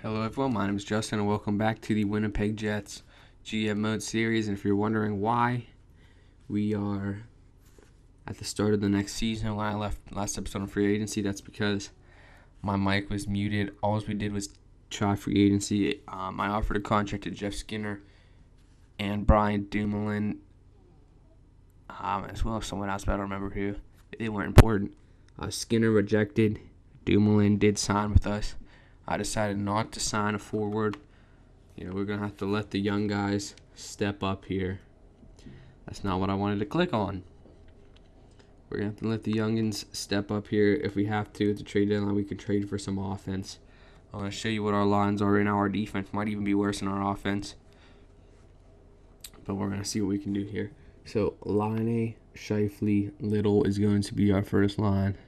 Hello everyone, my name is Justin and welcome back to the Winnipeg Jets GM Mode series. And if you're wondering why we are at the start of the next season when I left last episode on free agency, that's because my mic was muted. All we did was try free agency. I offered a contract to Jeff Skinner and Brian Dumoulin, as well as someone else, but I don't remember who. They weren't important. Skinner rejected. Dumoulin did sign with us. I decided not to sign a forward. We're going to have to let the young guys step up here. That's not what I wanted to click on. We're going to have to let the youngins step up here. If we have to, at the trade deadline, we could trade for some offense. I'm going to show you what our lines are right now. Our defense might even be worse than our offense. But we're going to see what we can do here. So, Laine, Scheifele, Little is going to be our first line.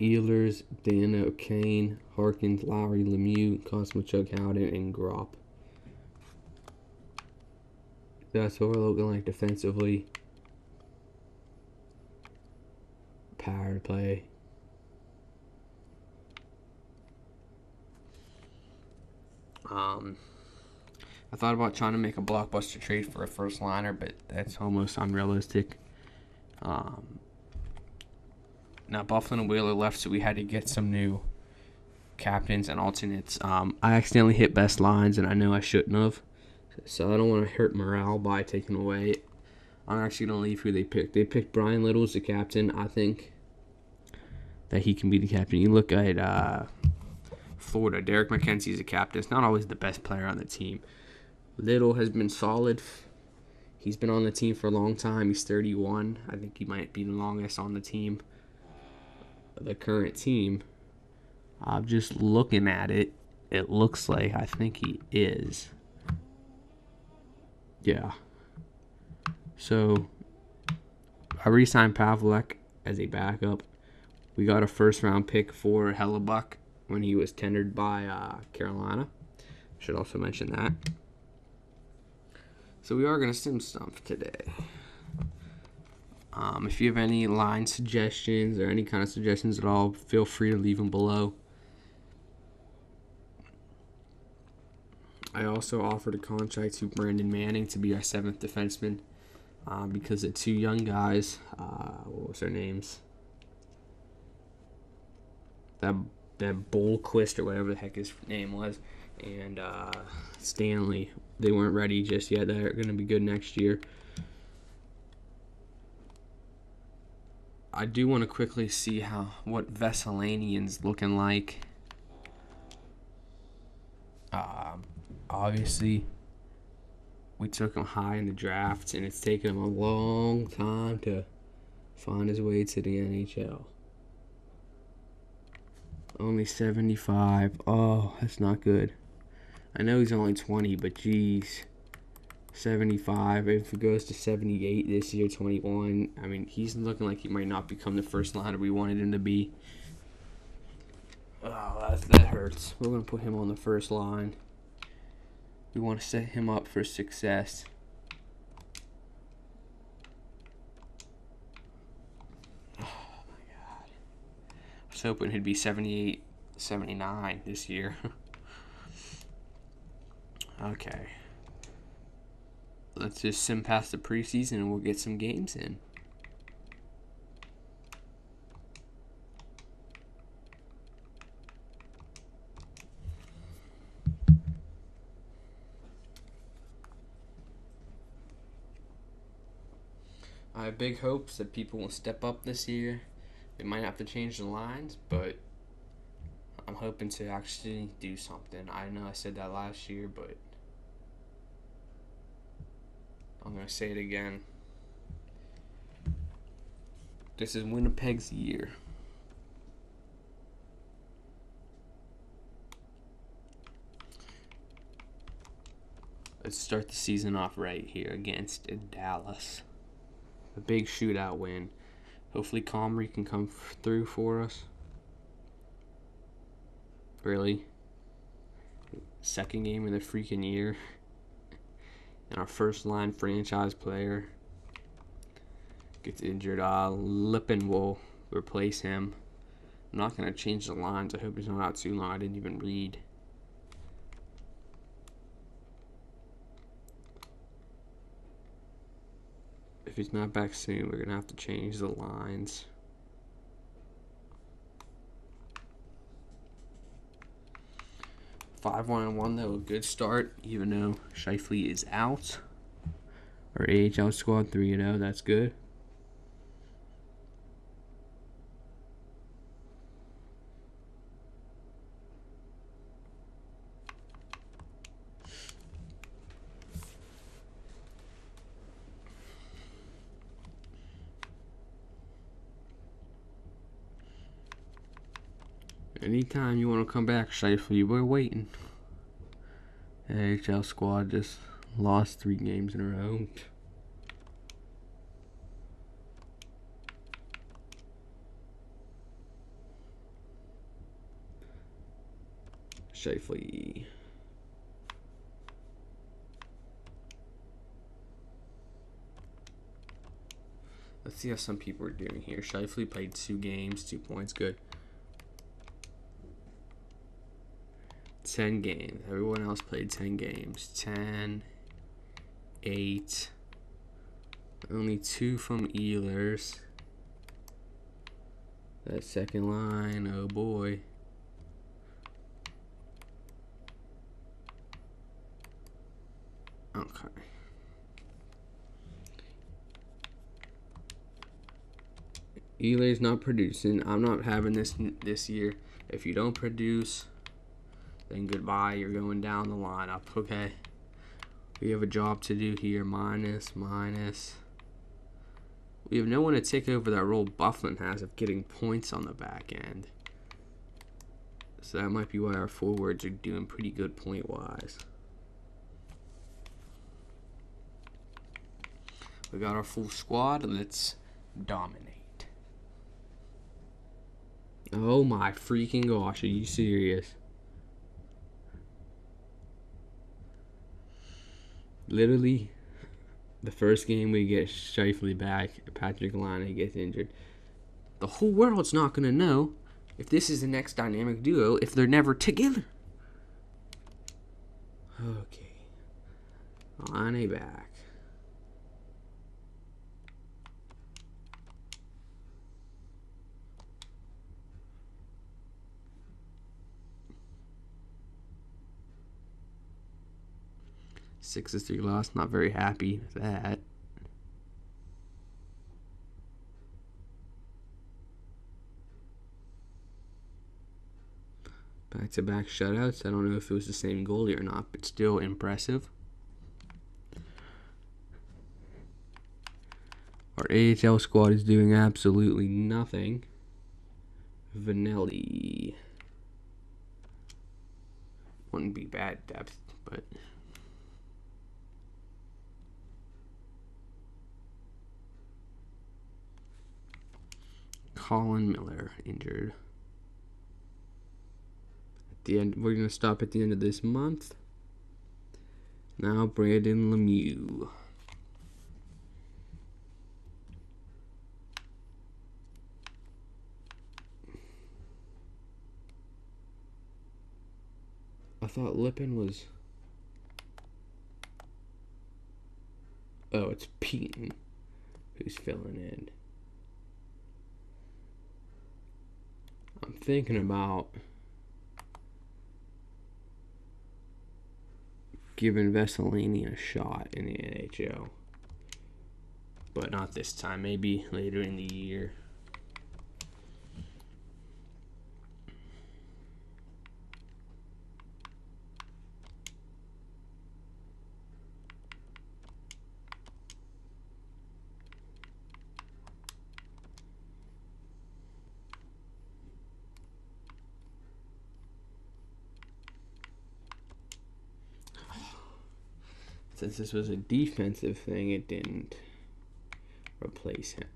Ehlers, Dano, Kane, Harkins, Lowry, Lemieux, Kosmachuk, Howden, and Gropp. That's what we're looking like defensively. Power play. I thought about trying to make a blockbuster trade for a first liner, but that's almost unrealistic. Now, Buffalo and Wheeler left, so we had to get some new captains and alternates. I accidentally hit best lines, and I know I shouldn't have. So I don't want to hurt morale by taking away. I'm actually going to leave who they picked. They picked Brian Little as the captain. I think that he can be the captain. You look at Florida. Derek McKenzie's a captain. It's not always the best player on the team. Little has been solid. He's been on the team for a long time. He's 31. I think he might be the longest on the team. The current team. I'm just looking at it. It looks like I think he is. Yeah. So I re-signed Pavlik as a backup. We got a first-round pick for Hellebuck when he was tendered by Carolina. Should also mention that. So we are going to sim stump today. If you have any line suggestions or any kind of suggestions at all, feel free to leave them below. I also offered a contract to Brandon Manning to be our 7th defenseman because the two young guys, what was their names? That Bolquist or whatever the heck his name was, and Stanley, they weren't ready just yet. They're going to be good next year. I do want to quickly see what Vesselanian's looking like. Obviously, we took him high in the draft, and it's taken him a long time to find his way to the NHL. Only 75. Oh, that's not good. I know he's only 20, but geez. 75. If he goes to 78 this year, 21, I mean, he's looking like he might not become the first liner we wanted him to be. Oh, that hurts. We're going to put him on the first line. We want to set him up for success. Oh, my God. I was hoping he'd be 78, 79 this year. Okay. Let's just sim past the preseason and we'll get some games in. I have big hopes that people will step up this year. They might have to change the lines, but I'm hoping to actually do something. I know I said that last year, but I'm going to say it again. This is Winnipeg's year. Let's start the season off right here against Dallas. A big shootout win. Hopefully Comrie can come through for us. Really? Second game of the freaking year. And our first line franchise player gets injured. Lippin will replace him. I'm not going to change the lines. I hope he's not out too long. I didn't even read. If he's not back soon, we're going to have to change the lines. Five 1-1 though, a good start, even though Shifley is out. Our AHL squad 3-0, that's good. Anytime you want to come back, Shifley, we're waiting. AHL squad just lost 3 games in a row. Shifley. Let's see how some people are doing here. Shifley played 2 games, 2 points, good. 10 games. Everyone else played 10 games. 10, 8. Only 2 from Ehlers. That second line, oh boy. Okay. Ehlers not producing. I'm not having this year. If you don't produce, then goodbye. You're going down the lineup, okay? We have a job to do here. Minus. We have no one to take over that role Bufflin has of getting points on the back end. So that might be why our forwards are doing pretty good point-wise. We got our full squad. Let's dominate. Oh my freaking gosh, are you serious? Literally, the first game we get Shifley back, Patrick Laine gets injured. The whole world's not going to know if this is the next dynamic duo if they're never together. Okay. Laine back. Six is 3 loss. Not very happy with that. Back-to-back shutouts. I don't know if it was the same goalie or not, but still impressive. Our AHL squad is doing absolutely nothing. Vanelli. Wouldn't be bad depth, but... Colin Miller injured. At the end, we're gonna stop at the end of this month. Now Brandon Lemieux. I thought Lippin was. Oh, it's Peyton who's filling in. I'm thinking about giving Vesselini a shot in the NHL. But not this time, maybe later in the year. Since this was a defensive thing, it didn't replace him.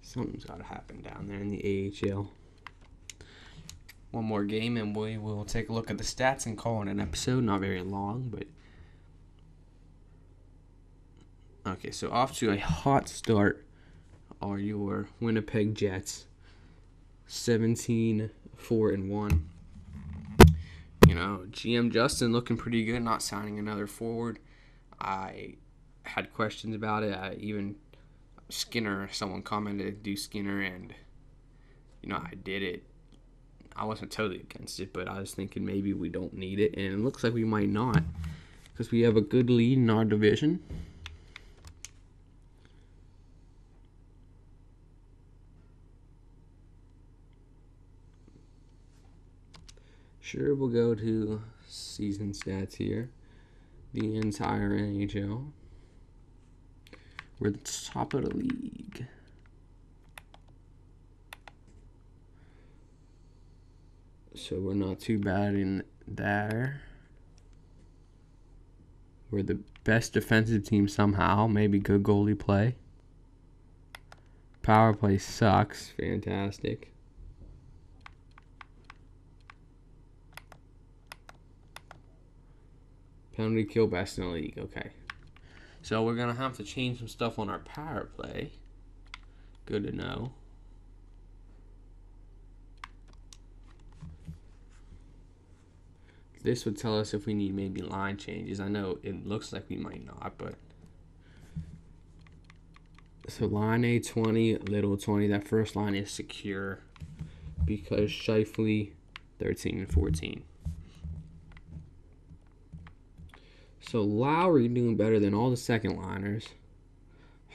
Something's got to happen down there in the AHL. one more game, and we will take a look at the stats and call it an episode. Not very long, but okay. So off to a hot start are your Winnipeg Jets, 17-4-1. You know, GM Justin looking pretty good, not signing another forward. I had questions about it. Someone commented, do Skinner, and, you know, I did it. I wasn't totally against it, but I was thinking maybe we don't need it, and it looks like we might not, because we have a good lead in our division. Sure, we'll go to season stats here. The entire NHL. We're the top of the league. So we're not too bad in there. We're the best defensive team somehow. Maybe good goalie play. Power play sucks. Fantastic. Penalty kill best in the league. Okay. So we're going to have to change some stuff on our power play. Good to know. This would tell us if we need maybe line changes. I know it looks like we might not, but. So line A 20, little 20. That first line is secure because Scheifele 13 and 14. So Lowry doing better than all the second liners.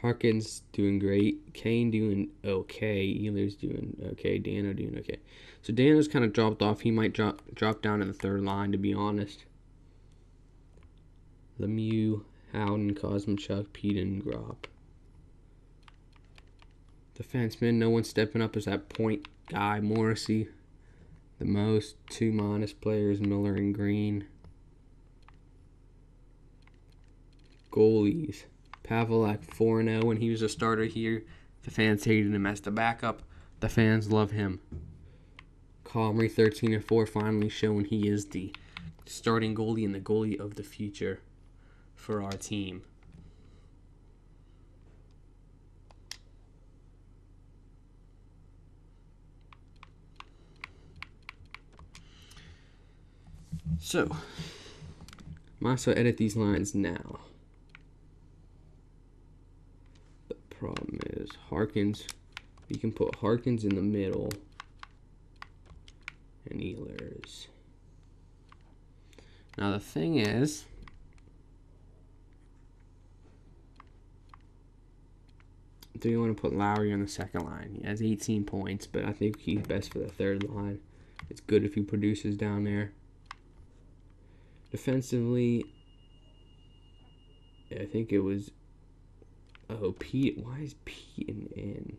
Harkins doing great. Kane doing okay. Ehlers doing okay. Dano doing okay. So Dano's kind of dropped off. He might drop down to the third line, to be honest. Lemieux, Howden, Kosmachuk, Pete, and Gropp. Defenseman, no one's stepping up as that point guy. Morrissey, the most. 2 minus players, Miller and Green. Goalies. Pavelak 4-0 when he was a starter here. The fans hated him as the backup. The fans love him. Comrie 13-4, finally showing he is the starting goalie and the goalie of the future for our team. So, might as well edit these lines now. The problem is Harkins. We can put Harkins in the middle and Ehlers. Now the thing is, do you want to put Lowry on the second line? He has 18 points, but I think he's best for the third line. It's good if he produces down there. Defensively, I think it was... Oh, Pete. Why is Pete in?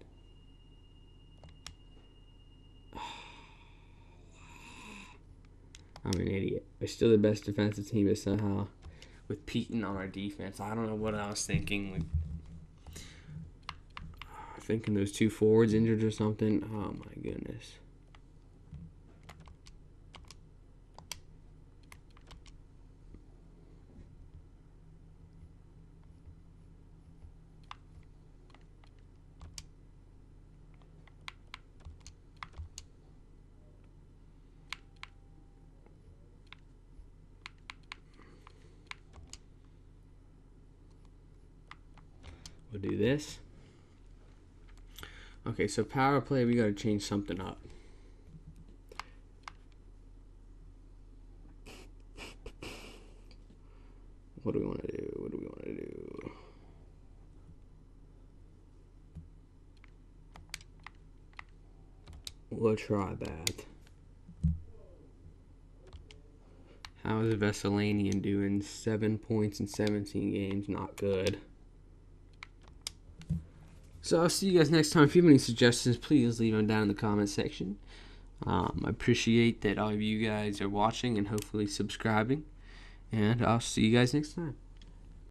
I'm an idiot. We're still the best defensive team, but somehow with Pete on our defense, I don't know what I was thinking. Thinking those 2 forwards injured or something. Oh my goodness. We'll do this. Okay, so power play, we got to change something up. What do we want to do? We'll try that. How is Vesselanian doing? 7 points in 17 games. Not good. So I'll see you guys next time. If you have any suggestions, please leave them down in the comment section. I appreciate that all of you guys are watching and hopefully subscribing. And I'll see you guys next time.